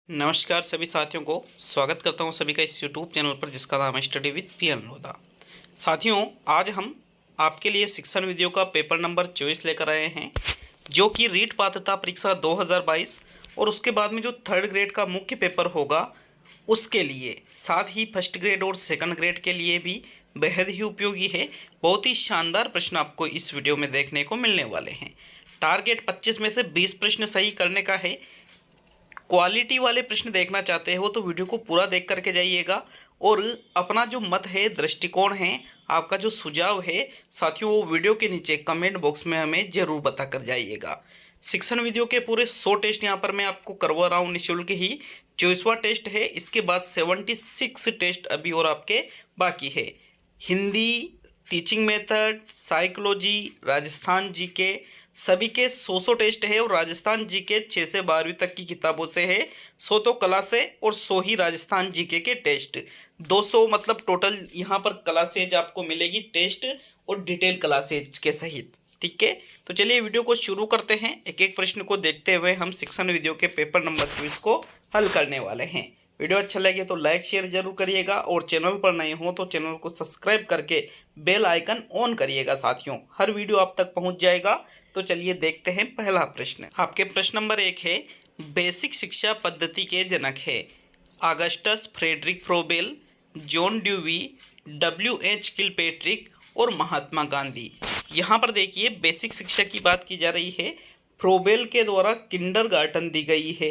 नमस्कार सभी साथियों को स्वागत करता हूं सभी का इस यूट्यूब चैनल पर जिसका नाम है स्टडी विद पीएन लोधा। साथियों, आज हम आपके लिए शिक्षण विधियों का पेपर नंबर 24 लेकर आए हैं, जो कि रीट पात्रता परीक्षा 2022 और उसके बाद में जो थर्ड ग्रेड का मुख्य पेपर होगा उसके लिए, साथ ही फर्स्ट ग्रेड और सेकंड ग्रेड के लिए भी बेहद ही उपयोगी है। बहुत ही शानदार प्रश्न आपको इस वीडियो में देखने को मिलने वाले हैं। टारगेट 25 में से 20 प्रश्न सही करने का है। क्वालिटी वाले प्रश्न देखना चाहते हो तो वीडियो को पूरा देख करके जाइएगा और अपना जो मत है, दृष्टिकोण है, आपका जो सुझाव है साथियों, वो वीडियो के नीचे कमेंट बॉक्स में हमें ज़रूर बता कर जाइएगा। शिक्षण विधियों के पूरे 100 टेस्ट यहाँ पर मैं आपको करवा रहा हूँ निःशुल्क ही। 24वां टेस्ट है, इसके बाद 76 टेस्ट अभी और आपके बाकी है। Hindi, teaching method, psychology, Rajasthan GK, सभी के 100 टेस्ट है और राजस्थान जीके 6 से 12वीं तक की किताबों से है। 100 तो कला से और 100 ही राजस्थान जीके के टेस्ट। 200 मतलब टोटल यहाँ पर क्लासेज आपको मिलेगी, टेस्ट और डिटेल क्लासेज के सहित। ठीक है, तो चलिए वीडियो को शुरू करते हैं। एक एक प्रश्न को देखते हुए हम शिक्षण विधियों के पेपर नंबर 24 को हल करने वाले हैं। वीडियो अच्छा लगे तो लाइक शेयर जरूर करिएगा और चैनल पर नए हो तो चैनल को सब्सक्राइब करके बेल आइकन ऑन करिएगा साथियों, हर वीडियो आप तक पहुंच जाएगा। तो चलिए देखते हैं पहला प्रश्न। आपके प्रश्न नंबर 1 है, बेसिक शिक्षा पद्धति के जनक है Augustus Friedrich Froebel, John dewy, W.H. किलपेट्रिक और महात्मा गांधी। यहाँ पर देखिए बेसिक शिक्षा की बात की जा रही है। फ्रोबेल के द्वारा किंडरगार्टन दी गई है,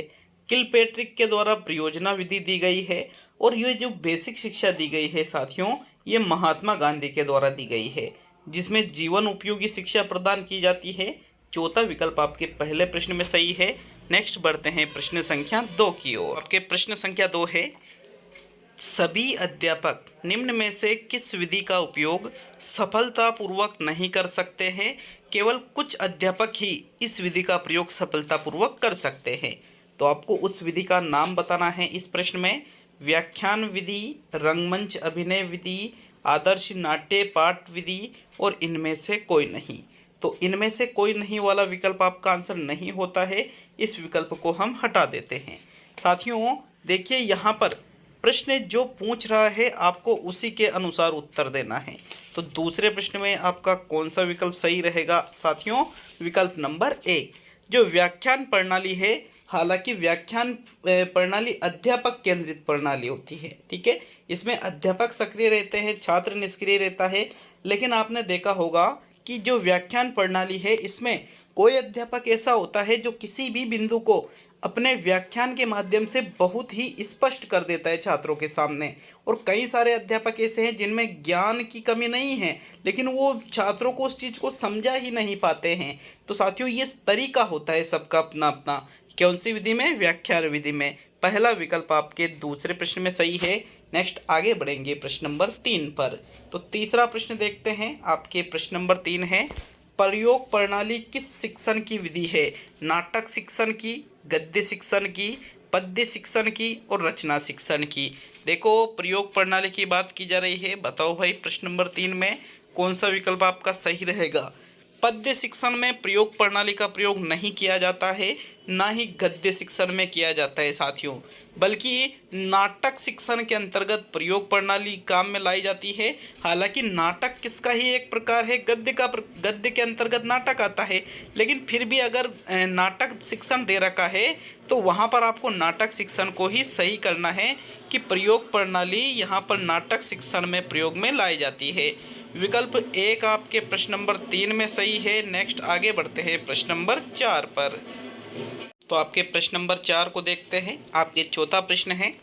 किलपेट्रिक के द्वारा परियोजना विधि दी गई है और ये जो बेसिक शिक्षा दी गई है साथियों, ये महात्मा गांधी के द्वारा दी गई है, जिसमें जीवन उपयोगी शिक्षा प्रदान की जाती है। चौथा विकल्प आपके पहले प्रश्न में सही है। नेक्स्ट बढ़ते हैं प्रश्न संख्या 2 की ओर। आपके प्रश्न संख्या 2 है, सभी अध्यापक निम्न में से किस विधि का उपयोग सफलतापूर्वक नहीं कर सकते हैं? केवल कुछ अध्यापक ही इस विधि का प्रयोग सफलतापूर्वक कर सकते हैं। तो आपको उस विधि का नाम बताना है इस प्रश्न में। व्याख्यान विधि, रंगमंच अभिनय विधि, आदर्श नाट्य पाठ विधि और इनमें से कोई नहीं। तो इनमें से कोई नहीं वाला विकल्प आपका आंसर नहीं होता है, इस विकल्प को हम हटा देते हैं। साथियों देखिए, यहाँ पर प्रश्न जो पूछ रहा है आपको उसी के अनुसार उत्तर देना है। तो दूसरे प्रश्न में आपका कौन सा विकल्प सही रहेगा साथियों? विकल्प नंबर 1, जो व्याख्यान प्रणाली है। हालांकि व्याख्यान प्रणाली अध्यापक केंद्रित प्रणाली होती है, ठीक है, इसमें अध्यापक सक्रिय रहते हैं, छात्र निष्क्रिय रहता है। लेकिन आपने देखा होगा कि जो व्याख्यान प्रणाली है इसमें कोई अध्यापक ऐसा होता है जो किसी भी बिंदु को अपने व्याख्यान के माध्यम से बहुत ही स्पष्ट कर देता है छात्रों के सामने। और कई सारे अध्यापक ऐसे हैं जिनमें ज्ञान की कमी नहीं है, लेकिन वो छात्रों को उस चीज़ को समझा ही नहीं पाते हैं। तो साथियों ये तरीका होता है सबका अपना अपना। कौन सी विधि में? व्याख्यान विधि में। पहला विकल्प आपके दूसरे प्रश्न में सही है। नेक्स्ट आगे बढ़ेंगे प्रश्न नंबर 3 पर। तो तीसरा प्रश्न देखते हैं। आपके प्रश्न नंबर 3 है, प्रयोग प्रणाली किस शिक्षण की विधि है? नाटक शिक्षण की, गद्य शिक्षण की, पद्य शिक्षण की और रचना शिक्षण की। देखो प्रयोग प्रणाली की बात की जा रही है। बताओ भाई प्रश्न नंबर 3 में कौन सा विकल्प आपका सही रहेगा? पद्य शिक्षण में प्रयोग प्रणाली का प्रयोग नहीं किया जाता है, ना ही गद्य शिक्षण में किया जाता है साथियों, बल्कि नाटक शिक्षण के अंतर्गत प्रयोग प्रणाली काम में लाई जाती है। हालांकि नाटक किसका ही एक प्रकार है, गद्य के अंतर्गत नाटक आता है। लेकिन फिर भी अगर नाटक शिक्षण दे रखा है तो वहाँ पर आपको नाटक शिक्षण को ही सही करना है कि प्रयोग प्रणाली यहाँ पर नाटक शिक्षण में प्रयोग में लाई जाती है। विकल्प 1 आपके प्रश्न नंबर 3 में सही है। नेक्स्ट आगे बढ़ते हैं प्रश्न नंबर 4 पर। तो आपके प्रश्न नंबर 4 को देखते हैं। आपके चौथा प्रश्न है,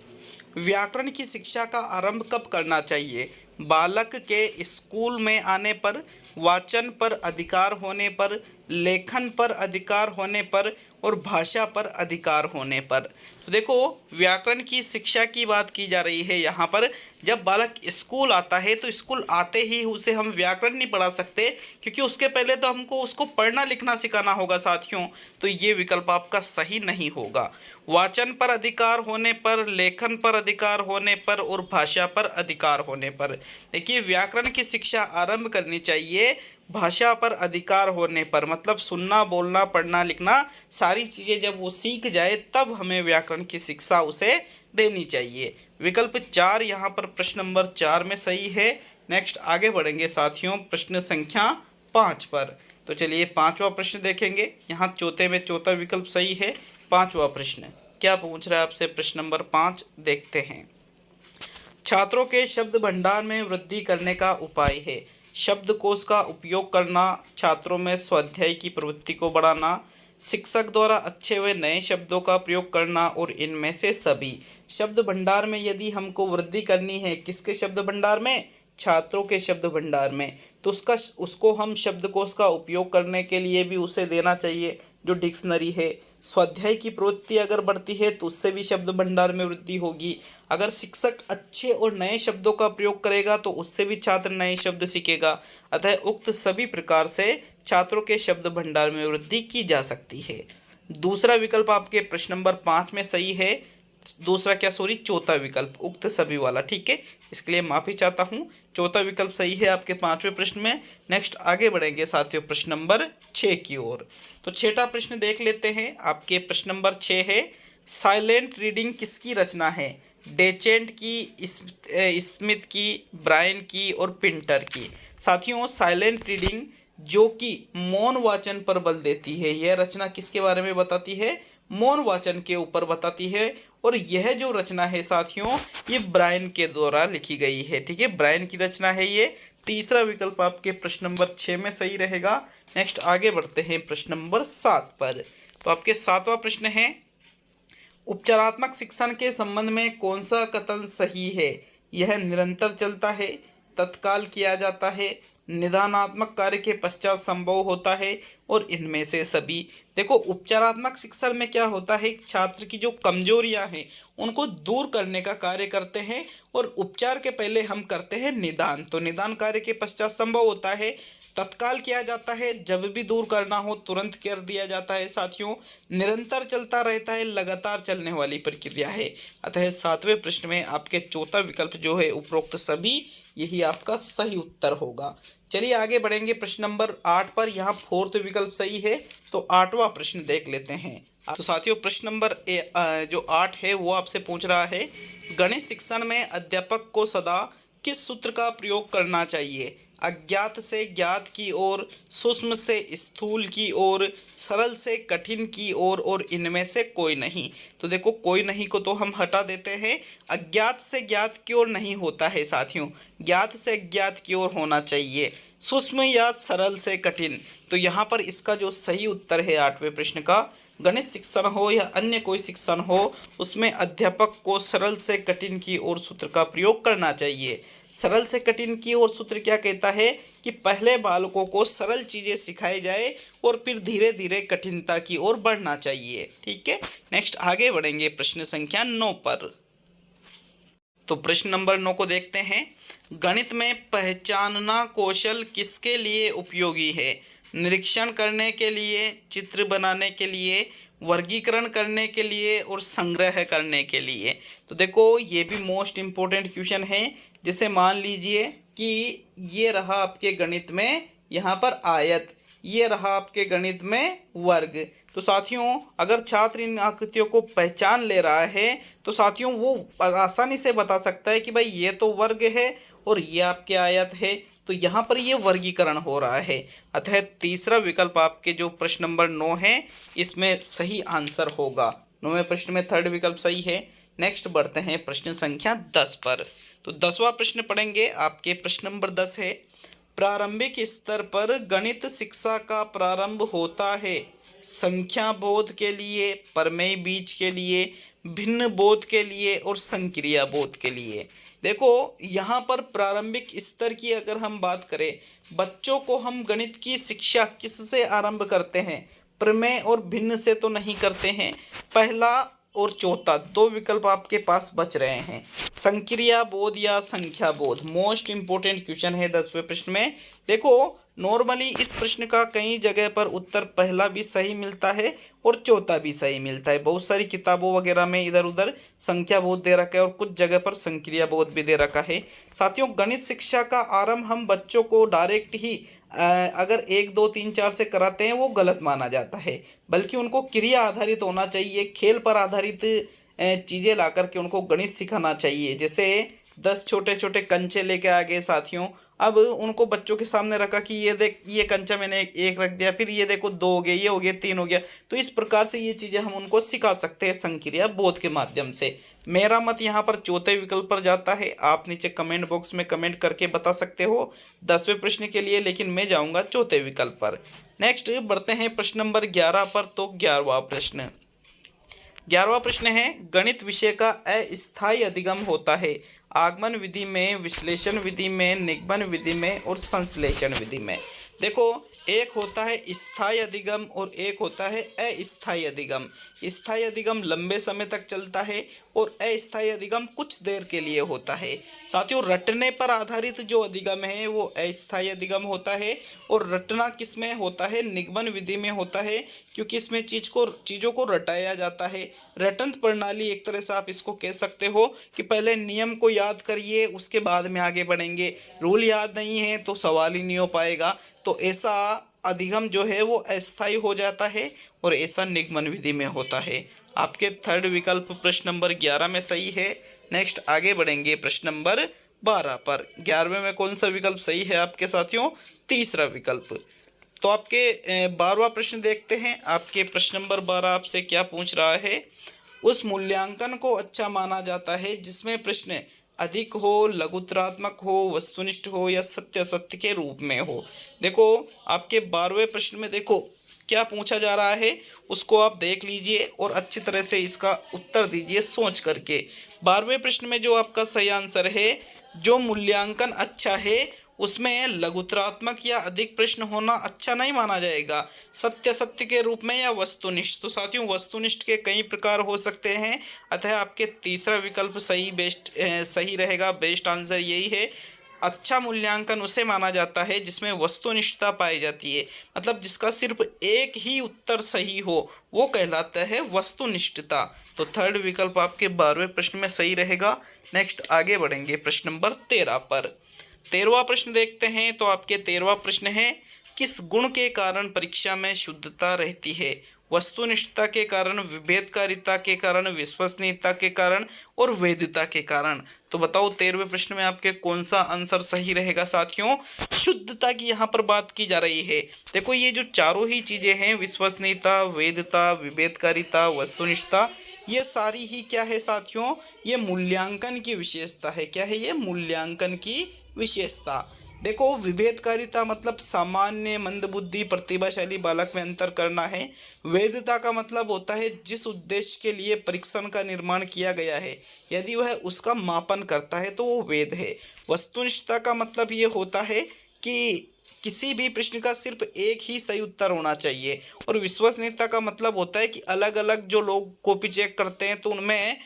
व्याकरण की शिक्षा का आरंभ कब करना चाहिए? बालक के स्कूल में आने पर, वाचन पर अधिकार होने पर, लेखन पर अधिकार होने पर और भाषा पर अधिकार होने पर। तो देखो व्याकरण की शिक्षा की बात की जा रही है यहाँ पर। जब बालक स्कूल आता है तो स्कूल आते ही उसे हम व्याकरण नहीं पढ़ा सकते, क्योंकि उसके पहले तो हमको उसको पढ़ना लिखना सिखाना होगा साथियों। तो ये विकल्प आपका सही नहीं होगा। वाचन पर अधिकार होने पर, लेखन पर अधिकार होने पर और भाषा पर अधिकार होने पर। देखिए व्याकरण की शिक्षा आरंभ करनी चाहिए भाषा पर अधिकार होने पर, मतलब सुनना, बोलना, पढ़ना, लिखना सारी चीज़ें जब वो सीख जाए तब हमें व्याकरण की शिक्षा उसे देनी चाहिए। विकल्प 4 यहाँ पर प्रश्न नंबर 4 में सही है। नेक्स्ट आगे बढ़ेंगे साथियों प्रश्न संख्या 5 पर। तो चलिए पांचवा प्रश्न देखेंगे। यहाँ चौथे में चौथा विकल्प सही है। पांचवा प्रश्न क्या पूछ रहा है आपसे, प्रश्न नंबर 5 देखते हैं। छात्रों के शब्द भंडार में वृद्धि करने का उपाय है। शब्दकोश का उपयोग करना, छात्रों में स्वाध्याय की प्रवृत्ति को बढ़ाना, शिक्षक द्वारा अच्छे व नए शब्दों का प्रयोग करना और इनमें से सभी। शब्द भंडार में यदि हमको वृद्धि करनी है, किसके शब्द भंडार में, छात्रों के शब्द भंडार में, तो उसको हम शब्दकोश का उपयोग करने के लिए भी उसे देना चाहिए जो डिक्शनरी है। स्वाध्याय की प्रवृत्ति अगर बढ़ती है तो उससे भी शब्द भंडार में वृद्धि होगी। अगर शिक्षक अच्छे और नए शब्दों का प्रयोग करेगा तो उससे भी छात्र नए शब्द सीखेगा। अतः उक्त सभी प्रकार से छात्रों के शब्द भंडार में वृद्धि की जा सकती है। दूसरा विकल्प आपके प्रश्न नंबर 5 में सही है। दूसरा क्या, सॉरी, चौथा विकल्प उक्त सभी वाला, ठीक है, इसके लिए माफ़ी चाहता हूँ। चौथा विकल्प सही है आपके 5वें प्रश्न में। नेक्स्ट आगे बढ़ेंगे साथियों प्रश्न नंबर 6 की ओर। तो छठा प्रश्न देख लेते हैं। आपके प्रश्न नंबर 6 है, साइलेंट रीडिंग किसकी रचना है। डेचेंट की, स्मिथ की, ब्रायन की और पिंटर की। साथियों साइलेंट रीडिंग जो कि मौन वाचन पर बल देती है, यह रचना किसके बारे में बताती है, मौन वाचन के ऊपर बताती है। और यह जो रचना है साथियों ये ब्रायन के द्वारा लिखी गई है, ठीक है, ब्रायन की रचना है ये। तीसरा विकल्प आपके प्रश्न नंबर 6 में सही रहेगा। नेक्स्ट आगे बढ़ते हैं प्रश्न नंबर 7 पर। तो आपके 7वां प्रश्न है, उपचारात्मक शिक्षण के संबंध में कौन सा कथन सही है। यह निरंतर चलता है, तत्काल किया जाता है, निदानात्मक कार्य के पश्चात संभव होता है और इनमें से सभी। देखो उपचारात्मक शिक्षण में क्या होता है, छात्र की जो कमजोरियां हैं उनको दूर करने का कार्य करते हैं और उपचार के पहले हम करते हैं निदान, तो निदान कार्य के पश्चात संभव होता है। तत्काल किया जाता है, जब भी दूर करना हो तुरंत कर दिया जाता है। साथियों निरंतर चलता रहता है, लगातार चलने वाली प्रक्रिया है। अतः 7वें प्रश्न में आपके चौथा विकल्प जो है उपरोक्त सभी, यही आपका सही उत्तर होगा। चलिए आगे बढ़ेंगे प्रश्न नंबर 8 पर। यहाँ 4th विकल्प सही है। तो 8वां प्रश्न देख लेते हैं। तो साथियों प्रश्न नंबर जो 8 है वो आपसे पूछ रहा है, गणित शिक्षण में अध्यापक को सदा किस सूत्र का प्रयोग करना चाहिए। अज्ञात से ज्ञात की ओर, सूक्ष्म से स्थूल की ओर, सरल से कठिन की ओर और इनमें से कोई नहीं। तो देखो कोई नहीं को तो हम हटा देते हैं, अज्ञात से ज्ञात की ओर नहीं होता है साथियों, ज्ञात से अज्ञात की ओर होना चाहिए। सूक्ष्म या सरल से कठिन, तो यहाँ पर इसका जो सही उत्तर है 8वें प्रश्न का, गणित शिक्षण हो या अन्य कोई शिक्षण हो उसमें अध्यापक को सरल से कठिन की ओर सूत्र का प्रयोग करना चाहिए। सरल से कठिन की ओर सूत्र क्या कहता है कि पहले बालकों को सरल चीज़ें सिखाई जाए और फिर धीरे धीरे कठिनता की ओर बढ़ना चाहिए, ठीक है। नेक्स्ट आगे बढ़ेंगे प्रश्न संख्या 9 पर। तो प्रश्न नंबर 9 को देखते हैं। गणित में पहचानना कौशल किसके लिए उपयोगी है। निरीक्षण करने के लिए, चित्र बनाने के लिए, वर्गीकरण करने के लिए और संग्रह करने के लिए। तो देखो ये भी मोस्ट इम्पोर्टेंट क्वेश्चन है। जैसे मान लीजिए कि ये रहा आपके गणित में यहाँ पर आयत, ये रहा आपके गणित में वर्ग। तो साथियों अगर छात्र इन आकृतियों को पहचान ले रहा है तो साथियों वो आसानी से बता सकता है कि भाई ये तो वर्ग है और ये आपके आयत है, तो यहाँ पर ये वर्गीकरण हो रहा है। अतः तीसरा विकल्प आपके जो प्रश्न नंबर 9 है इसमें सही आंसर होगा। 9वें प्रश्न में 3rd विकल्प सही है। नेक्स्ट बढ़ते हैं प्रश्न संख्या 10 पर। तो 10वां प्रश्न पढ़ेंगे। आपके प्रश्न नंबर 10 है, प्रारंभिक स्तर पर गणित शिक्षा का प्रारंभ होता है संख्या बोध के लिए, प्रमेय बीज के लिए, भिन्न बोध के लिए और संक्रिया बोध के लिए। देखो यहाँ पर प्रारंभिक स्तर की अगर हम बात करें, बच्चों को हम गणित की शिक्षा किससे आरंभ करते हैं, प्रमेय और भिन्न से तो नहीं करते हैं। पहला और चौथा 2 विकल्प आपके पास बच रहे हैं, संक्रिया बोध या संख्या बोध। मोस्ट इंपोर्टेंट क्वेश्चन है 10वें प्रश्न में। देखो नॉर्मली इस प्रश्न का कई जगह पर उत्तर पहला भी सही मिलता है और चौथा भी सही मिलता है। बहुत सारी किताबों वगैरह में इधर उधर संख्या बोध दे रखा है और कुछ जगह पर संक्रिया बोध भी दे रखा है। साथियों गणित शिक्षा का आरंभ हम बच्चों को डायरेक्ट ही अगर 1 2 3 4 से कराते हैं वो गलत माना जाता है, बल्कि उनको क्रिया आधारित होना चाहिए, खेल पर आधारित चीज़ें ला कर के उनको गणित सिखाना चाहिए। जैसे 10 छोटे छोटे कंचे लेके आ गए साथियों, अब उनको बच्चों के सामने रखा कि ये देख, ये कंचा मैंने एक रख दिया, फिर ये देखो 2 हो गए, ये हो गया 3 हो गया। तो इस प्रकार से ये चीज़ें हम उनको सिखा सकते हैं संक्रिया बोध के माध्यम से। मेरा मत यहाँ पर चौथे विकल्प पर जाता है। आप नीचे कमेंट बॉक्स में कमेंट करके बता सकते हो 10वें प्रश्न के लिए, लेकिन मैं जाऊँगा चौथे विकल्प पर। नेक्स्ट बढ़ते हैं प्रश्न नंबर 11 पर। तो 11वां प्रश्न है, गणित विषय का अस्थायी अधिगम होता है आगमन विधि में, विश्लेषण विधि में, निगमन विधि में और संश्लेषण विधि में। देखो, एक होता है स्थायी अधिगम और एक होता है अस्थायी अधिगम। स्थायी अधिगम लंबे समय तक चलता है और अस्थायी अधिगम कुछ देर के लिए होता है। साथियों, रटने पर आधारित जो अधिगम है वो अस्थायी अधिगम होता है, और रटना किस में होता है? निगमन विधि में होता है, क्योंकि इसमें चीज़ों को रटाया जाता है। रटंत प्रणाली एक तरह से आप इसको कह सकते हो कि पहले नियम को याद करिए, उसके बाद में आगे बढ़ेंगे। रूल याद नहीं है तो सवाल ही नहीं हो पाएगा। तो ऐसा अधिगम जो है वो अस्थायी हो जाता है और ऐसा निगमन विधि में होता है। आपके थर्ड विकल्प प्रश्न नंबर 11 में सही है। नेक्स्ट आगे बढ़ेंगे प्रश्न नंबर 12 पर। 11वें में कौन सा विकल्प सही है आपके साथियों? तीसरा विकल्प। तो आपके 12वां प्रश्न देखते हैं। आपके प्रश्न नंबर 12 आपसे क्या पूछ रहा है? उस मूल्यांकन को अच्छा माना जाता है जिसमें प्रश्न अधिक हो, लघुतरात्मक हो, वस्तुनिष्ठ हो या सत्य असत्य के रूप में हो। देखो, आपके 12वें प्रश्न में देखो क्या पूछा जा रहा है, उसको आप देख लीजिए और अच्छी तरह से इसका उत्तर दीजिए सोच करके। 12वें प्रश्न में जो आपका सही आंसर है, जो मूल्यांकन अच्छा है उसमें लघुतरात्मक या अधिक प्रश्न होना अच्छा नहीं माना जाएगा, सत्य सत्य के रूप में या वस्तुनिष्ठ। तो साथियों, वस्तुनिष्ठ के कई प्रकार हो सकते हैं, अतः आपके तीसरा विकल्प सही रहेगा। बेस्ट आंसर यही है। अच्छा मूल्यांकन उसे माना जाता है जिसमें वस्तुनिष्ठता पाई जाती है, मतलब जिसका सिर्फ एक ही उत्तर सही हो, वो कहलाता है वस्तुनिष्ठता। तो थर्ड विकल्प आपके 12वें प्रश्न में सही रहेगा। नेक्स्ट आगे बढ़ेंगे प्रश्न नंबर 13 पर। 13वां प्रश्न देखते हैं। तो आपके 13वां प्रश्न है, किस गुण के कारण परीक्षा में शुद्धता रहती है? वस्तुनिष्ठता के कारण, विभेदकारिता के कारण, विश्वसनीयता के कारण और वैधता के कारण। तो बताओ 13वें प्रश्न में आपके कौन सा आंसर सही रहेगा साथियों? शुद्धता की यहाँ पर बात की जा रही है। देखो, ये जो चारों ही चीजें हैं, विश्वसनीयता, वैधता, विभेदकारिता, वस्तुनिष्ठता, ये सारी ही क्या है साथियों? ये मूल्यांकन की विशेषता है। क्या है ये? मूल्यांकन की विशेषता। देखो, विभेदकारिता मतलब सामान्य, मंदबुद्धि, प्रतिभाशाली बालक में अंतर करना है। वैधता का मतलब होता है जिस उद्देश्य के लिए परीक्षण का निर्माण किया गया है, यदि वह उसका मापन करता है तो वो वैध है। वस्तुनिष्ठता का मतलब ये होता है कि किसी भी प्रश्न का सिर्फ एक ही सही उत्तर होना चाहिए। और विश्वसनीयता का मतलब होता है कि अलग अलग जो लोग कॉपी चेक करते हैं तो उनमें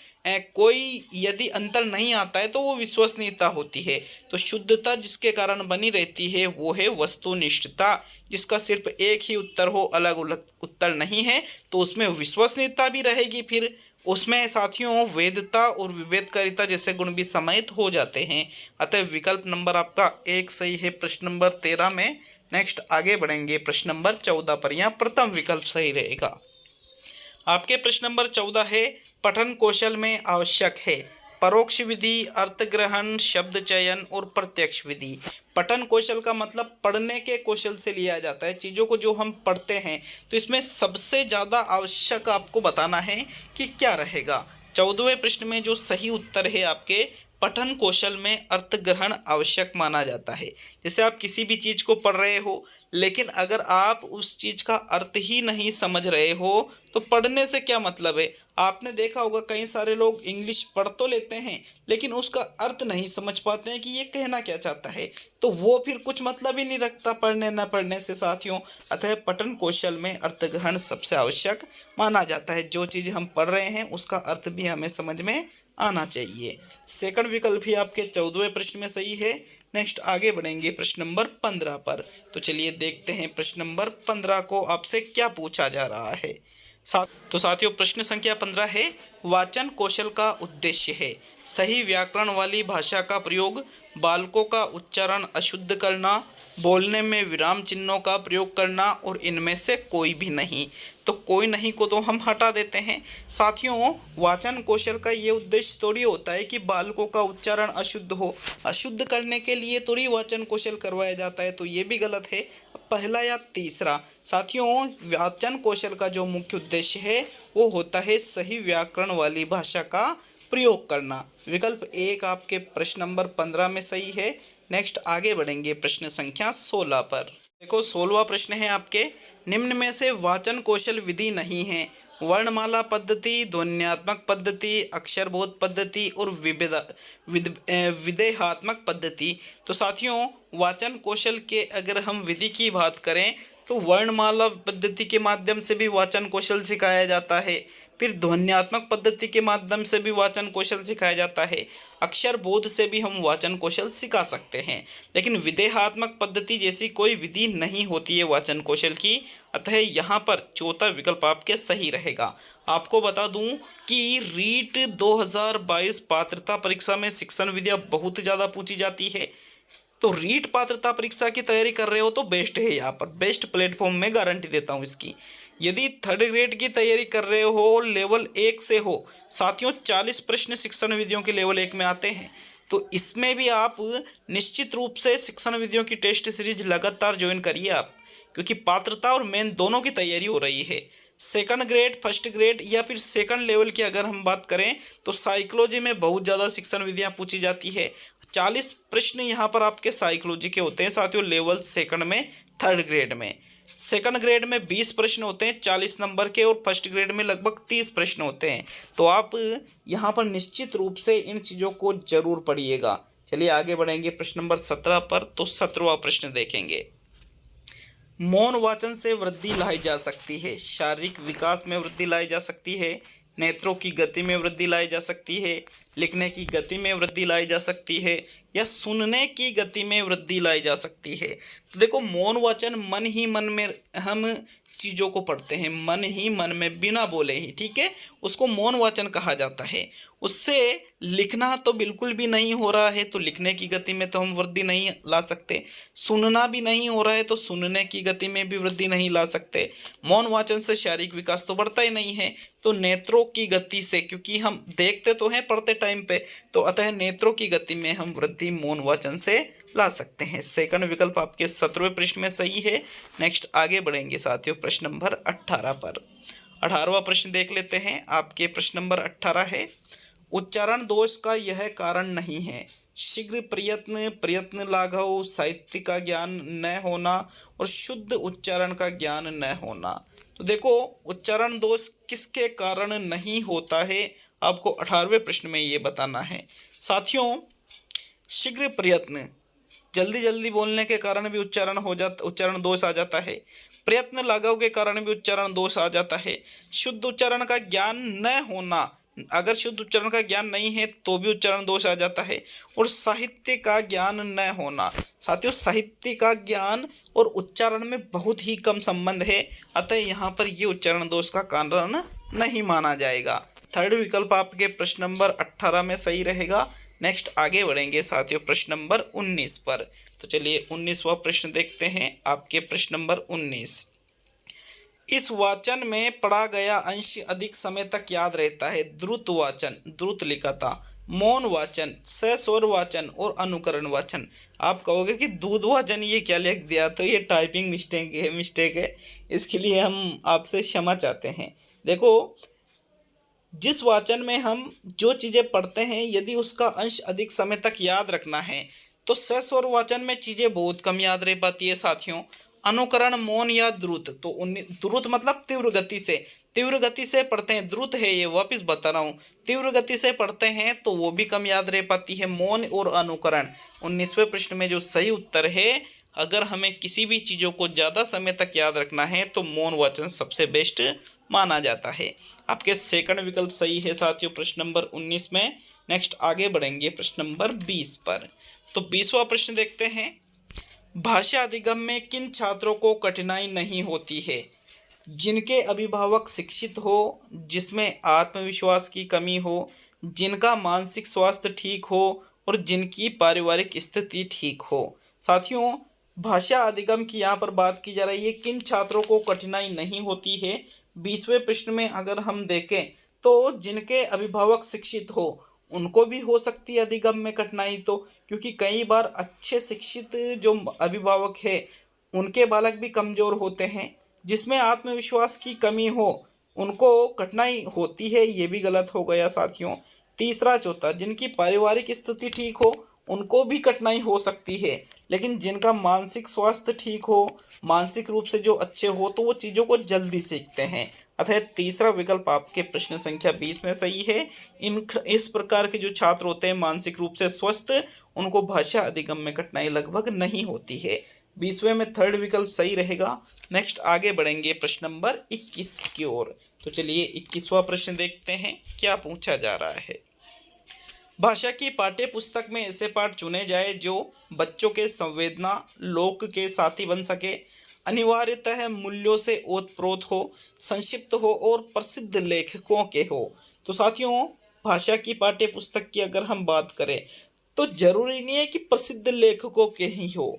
कोई यदि अंतर नहीं आता है तो वो विश्वसनीयता होती है। तो शुद्धता जिसके कारण बनी रहती है वो है वस्तुनिष्ठता, जिसका सिर्फ एक ही उत्तर हो, अलग अलग उत्तर नहीं है, तो उसमें विश्वसनीयता भी रहेगी। फिर उसमें साथियों वैधता और विभेदकारिता जैसे गुण भी समाहित हो जाते हैं। अतः विकल्प नंबर आपका 1 सही है प्रश्न नंबर 13 में। नेक्स्ट आगे बढ़ेंगे प्रश्न नंबर 14 पर। यहाँ प्रथम विकल्प सही रहेगा। आपके प्रश्न नंबर 14 है, पठन कौशल में आवश्यक है परोक्ष विधि, अर्थग्रहण, शब्द चयन और प्रत्यक्ष विधि। पठन कौशल का मतलब पढ़ने के कौशल से लिया जाता है, चीज़ों को जो हम पढ़ते हैं। तो इसमें सबसे ज़्यादा आवश्यक आपको बताना है कि क्या रहेगा। 14वें प्रश्न में जो सही उत्तर है आपके, पठन कौशल में अर्थग्रहण आवश्यक माना जाता है। जैसे आप किसी भी चीज़ को पढ़ रहे हो, लेकिन अगर आप उस चीज़ का अर्थ ही नहीं समझ रहे हो तो पढ़ने से क्या मतलब है। आपने देखा होगा कई सारे लोग इंग्लिश पढ़ तो लेते हैं लेकिन उसका अर्थ नहीं समझ पाते हैं कि ये कहना क्या चाहता है, तो वो फिर कुछ मतलब ही नहीं रखता पढ़ने न पढ़ने से साथियों। अतः पठन कौशल में अर्थग्रहण सबसे आवश्यक माना जाता है। जो चीज़ हम पढ़ रहे हैं उसका अर्थ भी हमें समझ में आना चाहिए। सेकंड विकल्प ही आपके 14वें प्रश्न में सही है। नेक्स्ट आगे बढ़ेंगे प्रश्न नंबर 15 पर। तो चलिए देखते हैं प्रश्न नंबर 15 को आपसे क्या पूछा जा रहा है। साथियों, प्रश्न संख्या 15 है, वाचन कौशल का उद्देश्य है सही व्याकरण वाली भाषा का प्रयोग, बालकों का उच्चारण अशुद्ध करना, बोलने में विराम चिन्हों का प्रयोग करना और इनमें से कोई भी नहीं। तो कोई नहीं को तो हम हटा देते हैं। साथियों, वाचन कौशल का ये उद्देश्य थोड़ी होता है कि बालकों का उच्चारण अशुद्ध हो। अशुद्ध करने के लिए थोड़ी वाचन कौशल करवाया जाता है, तो ये भी गलत है। पहला या तीसरा। साथियों, वाचन कौशल का जो मुख्य उद्देश्य है वो होता है सही व्याकरण वाली भाषा का प्रयोग करना। विकल्प 1 आपके प्रश्न नंबर 15 में सही है। नेक्स्ट आगे बढ़ेंगे प्रश्न संख्या 16 पर। देखो 16वां प्रश्न है आपके, निम्न में से वाचन कौशल विधि नहीं है। वर्णमाला पद्धति, ध्वन्यात्मक पद्धति, अक्षरबोध पद्धति और विधेयात्मक पद्धति। तो साथियों, वाचन कौशल के अगर हम विधि की बात करें तो वर्णमाला पद्धति के माध्यम से भी वाचन कौशल सिखाया जाता है। फिर ध्वन्यात्मक पद्धति के माध्यम से भी वाचन कौशल सिखाया जाता है। अक्षर बोध से भी हम वाचन कौशल सिखा सकते हैं, लेकिन विधेयात्मक पद्धति जैसी कोई विधि नहीं होती है वाचन कौशल की। अतः यहाँ पर चौथा विकल्प आपके सही रहेगा। आपको बता दूं कि रीट 2022 पात्रता परीक्षा में शिक्षण विद्या बहुत ज़्यादा पूछी जाती है। तो रीट पात्रता परीक्षा की तैयारी कर रहे हो तो बेस्ट है, यहाँ पर बेस्ट प्लेटफॉर्म में गारंटी देता हूँ इसकी। यदि थर्ड ग्रेड की तैयारी कर रहे हो, लेवल 1 से हो, साथियों 40 प्रश्न शिक्षण विधियों के लेवल 1 में आते हैं। तो इसमें भी आप निश्चित रूप से शिक्षण विधियों की टेस्ट सीरीज लगातार ज्वाइन करिए आप, क्योंकि पात्रता और मेन दोनों की तैयारी हो रही है। सेकंड ग्रेड, फर्स्ट ग्रेड या फिर सेकंड लेवल की अगर हम बात करें तो साइकोलॉजी में बहुत ज़्यादा शिक्षण विधियाँ पूछी जाती है। 40 प्रश्न यहाँ पर आपके साइकोलॉजी के होते हैं साथियों, लेवल सेकंड में, थर्ड ग्रेड में। सेकंड ग्रेड में 20 प्रश्न होते हैं 40 नंबर के, और फर्स्ट ग्रेड में लगभग 30 प्रश्न होते हैं। तो आप यहाँ पर निश्चित रूप से इन चीज़ों को जरूर पढ़िएगा। चलिए आगे बढ़ेंगे प्रश्न नंबर 17 पर। तो 17वां प्रश्न देखेंगे, मौन वाचन से वृद्धि लाई जा सकती है। शारीरिक विकास में वृद्धि लाई जा सकती है, नेत्रों की गति में वृद्धि लाई जा सकती है, लिखने की गति में वृद्धि लाई जा सकती है, या सुनने की गति में वृद्धि लाई जा सकती है। तो देखो, मौन वाचन मन ही मन में हम चीज़ों को पढ़ते हैं, मन ही मन में बिना बोले ही, ठीक है, उसको मौन वाचन कहा जाता है। उससे लिखना तो बिल्कुल भी नहीं हो रहा है, तो लिखने की गति में तो हम वृद्धि नहीं ला सकते। सुनना भी नहीं हो रहा है तो सुनने की गति में भी वृद्धि नहीं ला सकते। मौन वाचन से शारीरिक विकास तो बढ़ता ही नहीं है। तो नेत्रों की गति से, क्योंकि हम देखते तो हैं पढ़ते टाइम पे, तो अतः नेत्रों की गति में हम वृद्धि मौन वाचन से ला सकते हैं। सेकंड विकल्प आपके 17वें प्रश्न में सही है। नेक्स्ट आगे बढ़ेंगे साथियों प्रश्न नंबर 18 पर। 18वां प्रश्न देख लेते हैं। आपके प्रश्न नंबर 18 है, उच्चारण दोष का यह कारण नहीं है। शीघ्र प्रयत्न, प्रयत्न लाघव, साहित्य का ज्ञान न होना और शुद्ध उच्चारण का ज्ञान न होना। तो देखो, उच्चारण दोष किसके कारण नहीं होता है, आपको 18वें प्रश्न में ये बताना है। साथियों, शीघ्र प्रयत्न, जल्दी जल्दी बोलने के कारण भी उच्चारण दोष आ जाता है। प्रयत्न लाघव के कारण भी उच्चारण दोष आ जाता है। शुद्ध उच्चारण का ज्ञान न होना, अगर शुद्ध उच्चारण का ज्ञान नहीं है तो भी उच्चारण दोष आ जाता है। और साहित्य का ज्ञान न होना, साथियों साहित्य का ज्ञान और उच्चारण में बहुत ही कम संबंध है, अतः यहाँ पर ये उच्चारण दोष का कारण नहीं माना जाएगा। थर्ड विकल्प आपके प्रश्न नंबर 18 में सही रहेगा। नेक्स्ट आगे बढ़ेंगे साथियों प्रश्न नंबर 19 पर। तो चलिए 19वां प्रश्न देखते हैं। आपके प्रश्न नंबर 19, इस वाचन में पढ़ा गया अंश अधिक समय तक याद रहता है। द्रुत वाचन, द्रुत लिखा था, मौन वाचन, सस्वर वाचन और अनुकरण वाचन। आप कहोगे कि दूध वाचन ये क्या लिख दिया, तो ये टाइपिंग मिस्टेक है, इसके लिए हम आपसे क्षमा चाहते हैं। देखो, जिस वाचन में हम जो चीज़ें पढ़ते हैं यदि उसका अंश अधिक समय तक याद रखना है तो सस्वर वाचन में चीज़ें बहुत कम याद रह पाती है साथियों। अनुकरण, मौन या द्रुत, तो द्रुत मतलब तीव्र गति से पढ़ते हैं, द्रुत है ये, वापस बता रहा हूँ, तीव्र गति से पढ़ते हैं तो वो भी कम याद रह पाती है, मौन और अनुकरण। 19वें प्रश्न में जो सही उत्तर है, अगर हमें किसी भी चीज़ों को ज़्यादा समय तक याद रखना है तो मौन वाचन सबसे बेस्ट माना जाता है। आपके सेकंड विकल्प सही है साथियों प्रश्न नंबर 19 में। नेक्स्ट आगे बढ़ेंगे प्रश्न नंबर 20 पर। तो 20वां प्रश्न देखते हैं, भाषा अधिगम में किन छात्रों को कठिनाई नहीं होती है? जिनके अभिभावक शिक्षित हो, जिसमें आत्मविश्वास की कमी हो, जिनका मानसिक स्वास्थ्य ठीक हो और जिनकी पारिवारिक स्थिति ठीक हो। साथियों, भाषा अधिगम की यहाँ पर बात की जा रही है, किन छात्रों को कठिनाई नहीं होती है। 20वें प्रश्न में अगर हम देखें तो जिनके अभिभावक शिक्षित हो उनको भी हो सकती है अधिगम में कठिनाई, तो क्योंकि कई बार अच्छे शिक्षित जो अभिभावक है उनके बालक भी कमज़ोर होते हैं, जिसमें आत्मविश्वास की कमी हो उनको कठिनाई होती है, ये भी गलत हो गया साथियों। तीसरा चौथा, जिनकी पारिवारिक स्थिति ठीक हो उनको भी कठिनाई हो सकती है, लेकिन जिनका मानसिक स्वास्थ्य ठीक हो, मानसिक रूप से जो अच्छे हो तो वो चीज़ों को जल्दी सीखते हैं। अतः तीसरा विकल्प आपके प्रश्न संख्या 20 में सही है। इस प्रकार के जो छात्र होते हैं मानसिक रूप से स्वस्थ, उनको भाषा अधिगम में कठिनाई लगभग नहीं होती है। 20वें में थर्ड विकल्प सही रहेगा। नेक्स्ट आगे बढ़ेंगे प्रश्न नंबर 21 की ओर। तो चलिए 21वां प्रश्न देखते हैं क्या पूछा जा रहा है। भाषा की पाठ्य पुस्तक में ऐसे पाठ चुने जाए जो बच्चों के संवेदना लोक के साथी बन सके, अनिवार्यतः मूल्यों से ओतप्रोत हो, संक्षिप्त हो और प्रसिद्ध लेखकों के हो। तो साथियों, भाषा की पाठ्य पुस्तक की अगर हम बात करें तो जरूरी नहीं है कि प्रसिद्ध लेखकों के ही हो,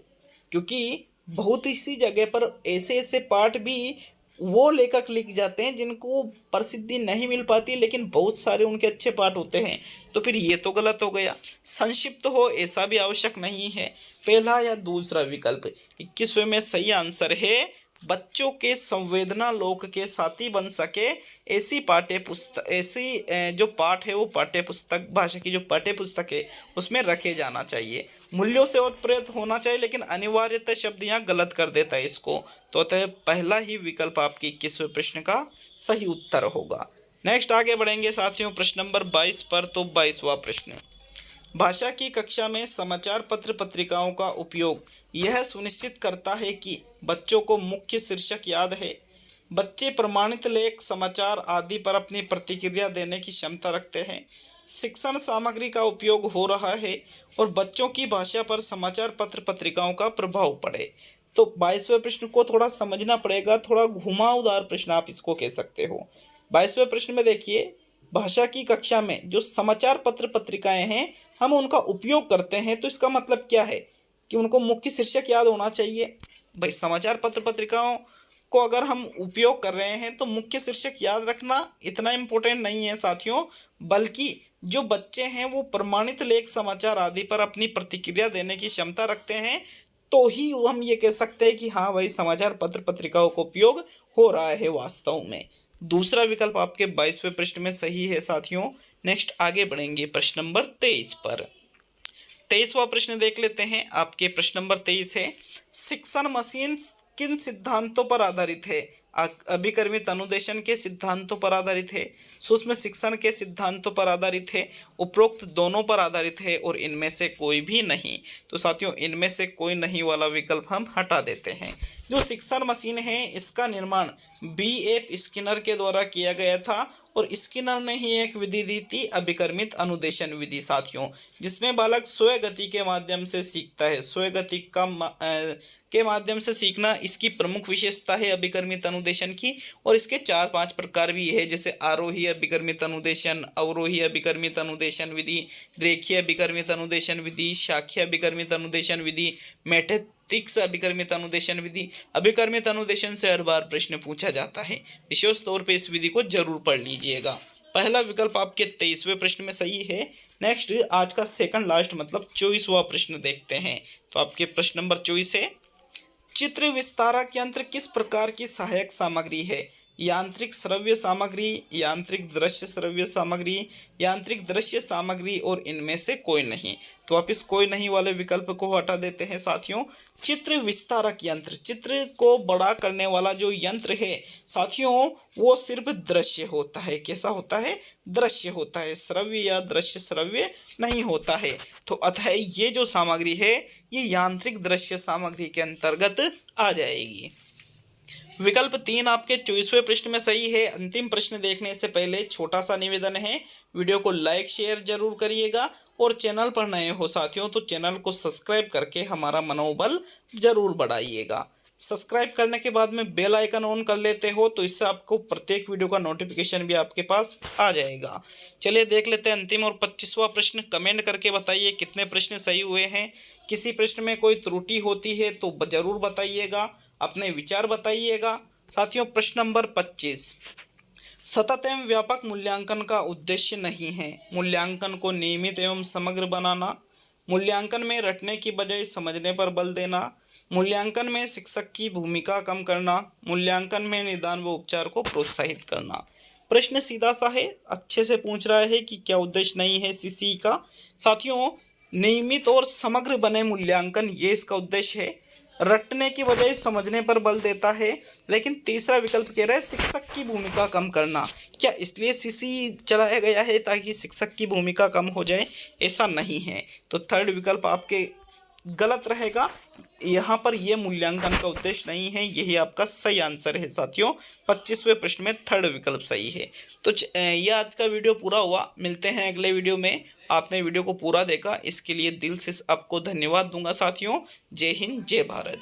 क्योंकि बहुत सी जगह पर ऐसे ऐसे पाठ भी वो लेखक लिख जाते हैं जिनको प्रसिद्धि नहीं मिल पाती, लेकिन बहुत सारे उनके अच्छे पाठ होते हैं। तो फिर ये तो गलत हो गया। संक्षिप्त हो ऐसा भी आवश्यक नहीं है। पहला या दूसरा विकल्प 21वें में सही आंसर है। बच्चों के संवेदना लोक के साथी बन सके ऐसी पाठ्य पुस्तक, ऐसी जो पाठ है वो पाठ्य पुस्तक, भाषा की जो पाठ्य पुस्तक है उसमें रखे जाना चाहिए। मूल्यों से ओतप्रोत होना चाहिए, लेकिन अनिवार्यतः शब्द यहाँ गलत कर देता है इसको। तो अतः पहला ही विकल्प आपकी 21वें प्रश्न का सही उत्तर होगा। नेक्स्ट आगे बढ़ेंगे साथियों प्रश्न नंबर 22 पर। तो 22वां प्रश्न, भाषा की कक्षा में समाचार पत्र पत्रिकाओं का उपयोग यह सुनिश्चित करता है कि बच्चों को मुख्य शीर्षक याद है, बच्चे प्रमाणित लेख, समाचार आदि पर अपनी प्रतिक्रिया देने की क्षमता रखते हैं, शिक्षण सामग्री का उपयोग हो रहा है और बच्चों की भाषा पर समाचार पत्र पत्रिकाओं का प्रभाव पड़े। तो 22वें प्रश्न को थोड़ा समझना पड़ेगा, थोड़ा घुमावदार प्रश्न आप इसको कह सकते हो। 22वें प्रश्न में देखिए, भाषा की कक्षा में जो समाचार पत्र पत्रिकाएं हैं हम उनका उपयोग करते हैं, तो इसका मतलब क्या है कि उनको मुख्य शीर्षक याद होना चाहिए। भाई समाचार पत्र पत्रिकाओं को अगर हम उपयोग कर रहे हैं तो मुख्य शीर्षक याद रखना इतना इम्पोर्टेंट नहीं है साथियों, बल्कि जो बच्चे हैं वो प्रमाणित लेख, समाचार आदि पर अपनी प्रतिक्रिया देने की क्षमता रखते हैं, तो ही हम ये कह सकते हैं कि हाँ भाई समाचार पत्र पत्रिकाओं का उपयोग हो रहा है वास्तव में। दूसरा विकल्प आपके 22वें प्रश्न में सही है साथियों। नेक्स्ट आगे बढ़ेंगे प्रश्न नंबर 23 पर। 23वां प्रश्न देख लेते हैं। आपके प्रश्न नंबर 23 है, शिक्षण मशीन किन सिद्धांतों पर आधारित है? अभिकर्मित अनुदेशन के सिद्धांतों पर आधारित है, सूक्ष्म शिक्षण के सिद्धांतों पर आधारित है, उपरोक्त दोनों पर आधारित है और इनमें से कोई भी नहीं। तो साथियों इनमें से कोई नहीं वाला विकल्प हम हटा देते हैं। जो शिक्षण मशीन है इसका निर्माण B.F. स्किनर के द्वारा किया गया था और स्किनर ने ही एक विधि दी थी, अभिकर्मित अनुदेशन विधि साथियों, जिसमें बालक स्वयं गति के माध्यम से सीखता है। स्वयं गति के माध्यम से सीखना इसकी प्रमुख विशेषता है अभिकर्मित अनुदेशन की। और इसके 4-5 प्रकार भी है, जैसे आरोही अभिकर्मित अनुदेशन, अवरोही अभिकर्मित अनुदेशन विधि, रेखीय अभिकर्मित अनुदेशन विधि, शाखीय अभिकर्मित अनुदेशन विधि, मैट्रिक्स अभिकर्मित अनुदेशन विधि। अभिकर्मित अनुदेशन से हर बार प्रश्न पूछा जाता है, विशेष तौर पे इस विधि को जरूर पढ़ लीजिएगा। पहला विकल्प आपके 23वें प्रश्न में सही है। नेक्स्ट आज का सेकंड लास्ट मतलब 24वां प्रश्न देखते हैं। तो आपके प्रश्न नंबर 24 है, चित्र विस्तारक यंत्र किस प्रकार की सहायक सामग्री है? यांत्रिक श्रव्य सामग्री, यांत्रिक दृश्य श्रव्य सामग्री, यांत्रिक दृश्य सामग्री और इनमें से कोई नहीं। तो आप इस कोई नहीं वाले विकल्प को हटा देते हैं साथियों। चित्र विस्तारक यंत्र, चित्र को बड़ा करने वाला जो यंत्र है साथियों वो सिर्फ दृश्य होता है। कैसा होता है? दृश्य होता है, श्रव्य या दृश्य श्रव्य नहीं होता है। तो अतः ये जो सामग्री है ये यांत्रिक दृश्य सामग्री के अंतर्गत आ जाएगी। विकल्प 3 आपके 24वें प्रश्न में सही है। अंतिम प्रश्न देखने से पहले छोटा सा निवेदन है, वीडियो को लाइक शेयर जरूर करिएगा और चैनल पर नए हो साथियों तो चैनल को सब्सक्राइब करके हमारा मनोबल जरूर बढ़ाइएगा। सब्सक्राइब करने के बाद में बेल आइकन ऑन कर लेते हो तो इससे आपको प्रत्येक वीडियो का नोटिफिकेशन भी आपके पास आ जाएगा। चलिए देख लेते हैं अंतिम और 25वां प्रश्न। कमेंट करके बताइए कितने प्रश्न सही हुए हैं। किसी प्रश्न में कोई त्रुटि होती है तो ज़रूर बताइएगा, अपने विचार बताइएगा। साथियों, प्रश्न नंबर 25, सतत एवं व्यापक मूल्यांकन का उद्देश्य नहीं है। मूल्यांकन को नियमित एवं समग्र बनाना, मूल्यांकन में रटने की बजाय समझने पर बल देना, मूल्यांकन में शिक्षक की भूमिका कम करना, मूल्यांकन में निदान व उपचार को प्रोत्साहित करना। प्रश्न सीधा सा है, अच्छे से पूछ रहा है कि क्या उद्देश्य नहीं है सीसी का। साथियों, नियमित और समग्र बने मूल्यांकन, ये इसका उद्देश्य है। रटने की बजाय समझने पर बल देता है। लेकिन तीसरा विकल्प कह रहा है शिक्षक की भूमिका कम करना। क्या इसलिए सीसी चलाया गया है ताकि शिक्षक की भूमिका कम हो जाए? ऐसा नहीं है। तो थर्ड विकल्प आपके गलत रहेगा। यहाँ पर यह मूल्यांकन का उद्देश्य नहीं है, यही आपका सही आंसर है। साथियों, 25वें प्रश्न में थर्ड विकल्प सही है। तो यह आज का वीडियो पूरा हुआ। मिलते हैं अगले वीडियो में। आपने वीडियो को पूरा देखा, इसके लिए दिल से आपको धन्यवाद दूंगा। साथियों, जय हिंद, जय भारत।